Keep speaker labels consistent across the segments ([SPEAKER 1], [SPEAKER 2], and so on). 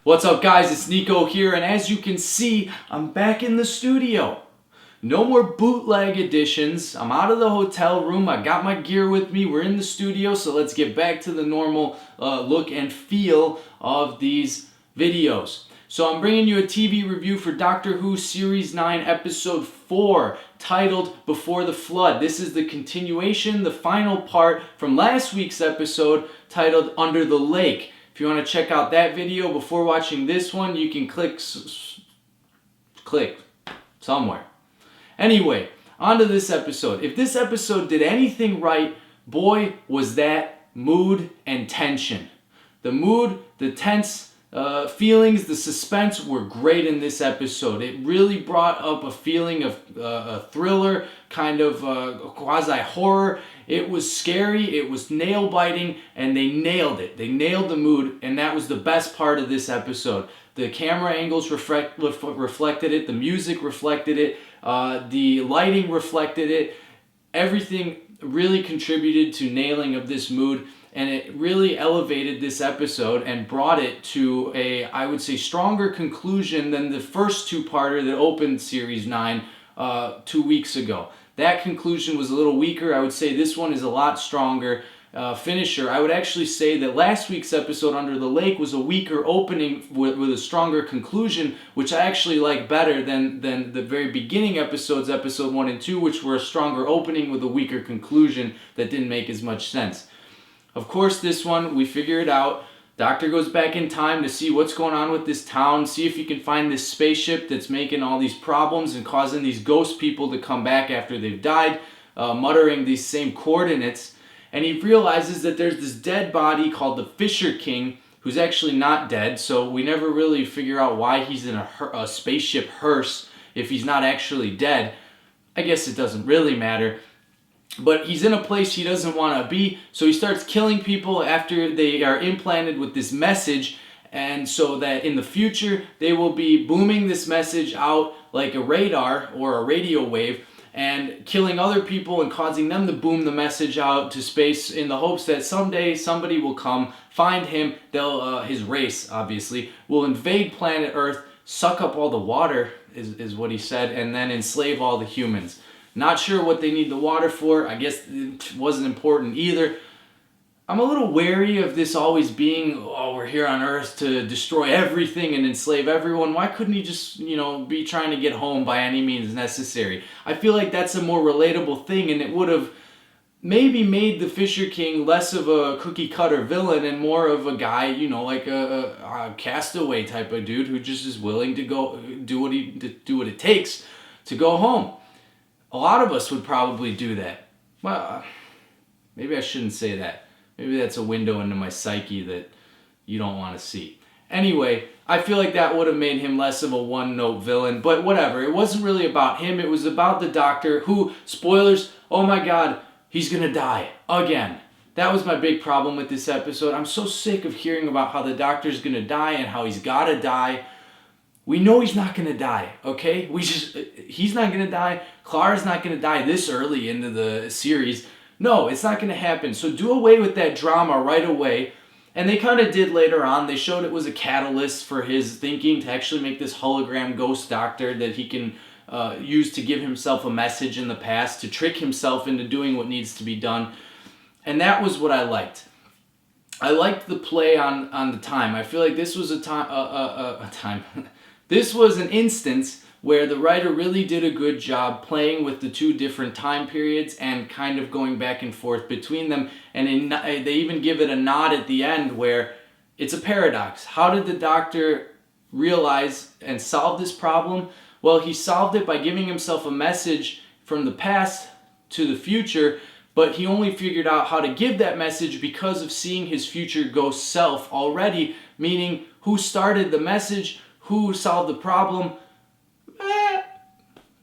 [SPEAKER 1] What's up, guys? It's Niko here, and as you can see, I'm back in the studio. No more bootleg editions. I'm out of the hotel room. I got my gear with me. We're in the studio, so let's get back to the normal look and feel of these videos. So I'm bringing you a TV review for Doctor Who Series 9, Episode 4, titled Before the Flood. This is the continuation, the final part from last week's episode, titled Under the Lake. If you want to check out that video before watching this one, you can click somewhere. Anyway, on to this episode. If this episode did anything right, boy, was that mood and tension. The mood, the tense feelings, the suspense were great in this episode. It really brought up a feeling of a thriller, kind of quasi-horror. It was scary, it was nail-biting, and they nailed it. They nailed the mood, and that was the best part of this episode. The camera angles reflected it, the music reflected it, the lighting reflected it. Everything really contributed to nailing of this mood, and it really elevated this episode and brought it to a, I would say, stronger conclusion than the first two-parter that opened Series 9 2 weeks ago. That conclusion was a little weaker. I would say this one is a lot stronger finisher. I would actually say that last week's episode, Under the Lake, was a weaker opening with a stronger conclusion, which I actually like better than the very beginning episodes, episode 1 and 2, which were a stronger opening with a weaker conclusion that didn't make as much sense. Of course, this one, we figure it out. Doctor goes back in time to see what's going on with this town, see if he can find this spaceship that's making all these problems and causing these ghost people to come back after they've died, muttering these same coordinates. And he realizes that there's this dead body called the Fisher King, who's actually not dead, so we never really figure out why he's in a spaceship hearse if he's not actually dead. I guess it doesn't really matter. But he's in a place he doesn't want to be, so he starts killing people after they are implanted with this message, and so that in the future they will be booming this message out like a radar or a radio wave and killing other people and causing them to boom the message out to space in the hopes that someday somebody will come, find him, his race obviously, will invade planet Earth, suck up all the water, is what he said, and then enslave all the humans. Not sure what they need the water for. I guess it wasn't important either. I'm a little wary of this always being, oh, we're here on Earth to destroy everything and enslave everyone. Why couldn't he just, be trying to get home by any means necessary? I feel like that's a more relatable thing, and it would have maybe made the Fisher King less of a cookie-cutter villain and more of a guy, like a castaway type of dude who just is willing to go do what it takes to go home. A lot of us would probably do that. Well, maybe I shouldn't say that. Maybe that's a window into my psyche that you don't want to see. Anyway, I feel like that would have made him less of a one-note villain, but whatever. It wasn't really about him. It was about the Doctor who, spoilers, oh my God, he's going to die again. That was my big problem with this episode. I'm so sick of hearing about how the Doctor's going to die and how he's got to die. We know he's not going to die, okay? He's not going to die. Clara's not going to die this early into the series. No, it's not going to happen. So do away with that drama right away. And they kind of did later on. They showed it was a catalyst for his thinking to actually make this hologram ghost doctor that he can use to give himself a message in the past, to trick himself into doing what needs to be done. And that was what I liked. I liked the play on the time. I feel like this was a time... This was an instance where the writer really did a good job playing with the two different time periods and kind of going back and forth between them. And they even give it a nod at the end where it's a paradox. How did the Doctor realize and solve this problem? Well, he solved it by giving himself a message from the past to the future, but he only figured out how to give that message because of seeing his future ghost self already, meaning who started the message, who solved the problem.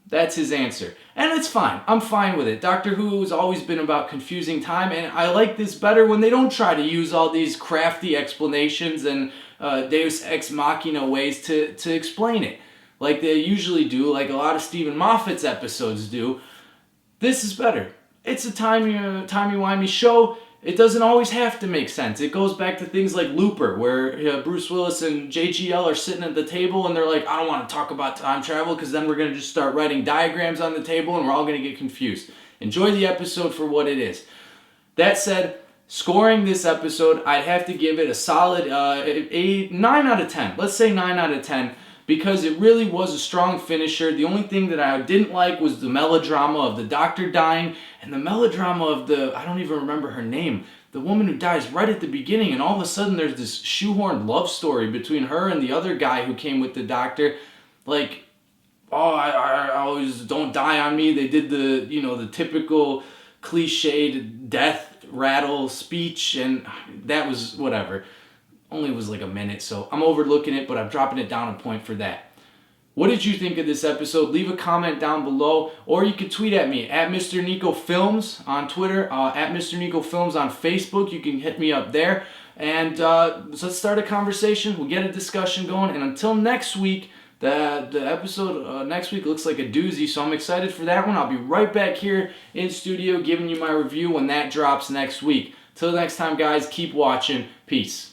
[SPEAKER 1] That's his answer. And it's fine. I'm fine with it. Doctor Who has always been about confusing time, and I like this better when they don't try to use all these crafty explanations and Deus Ex Machina ways to explain it, like they usually do, like a lot of Stephen Moffat's episodes do. This is better. It's a timey-wimey show. it doesn't always have to make sense. It goes back to things like Looper, where Bruce Willis and JGL are sitting at the table and they're like, I don't want to talk about time travel because then we're going to just start writing diagrams on the table and we're all going to get confused. Enjoy the episode for what it is. That said, scoring this episode, I'd have to give it a solid 9 out of 10. Let's say 9 out of 10. Because it really was a strong finisher. The only thing that I didn't like was the melodrama of the doctor dying and the melodrama of I don't even remember her name, the woman who dies right at the beginning, and all of a sudden there's this shoehorned love story between her and the other guy who came with the doctor. Like, oh, I always don't die on me. They did the typical cliched death rattle speech, and that was whatever. Only was like a minute, so I'm overlooking it, but I'm dropping it down a point for that. What did you think of this episode? Leave a comment down below, or you can tweet at me at Mr. Niko Films on Twitter, at Mr. Niko Films on Facebook. You can hit me up there, and let's start a conversation. We'll get a discussion going, and until next week, the episode next week looks like a doozy, so I'm excited for that one. I'll be right back here in studio giving you my review when that drops next week. Till next time, guys, keep watching. Peace.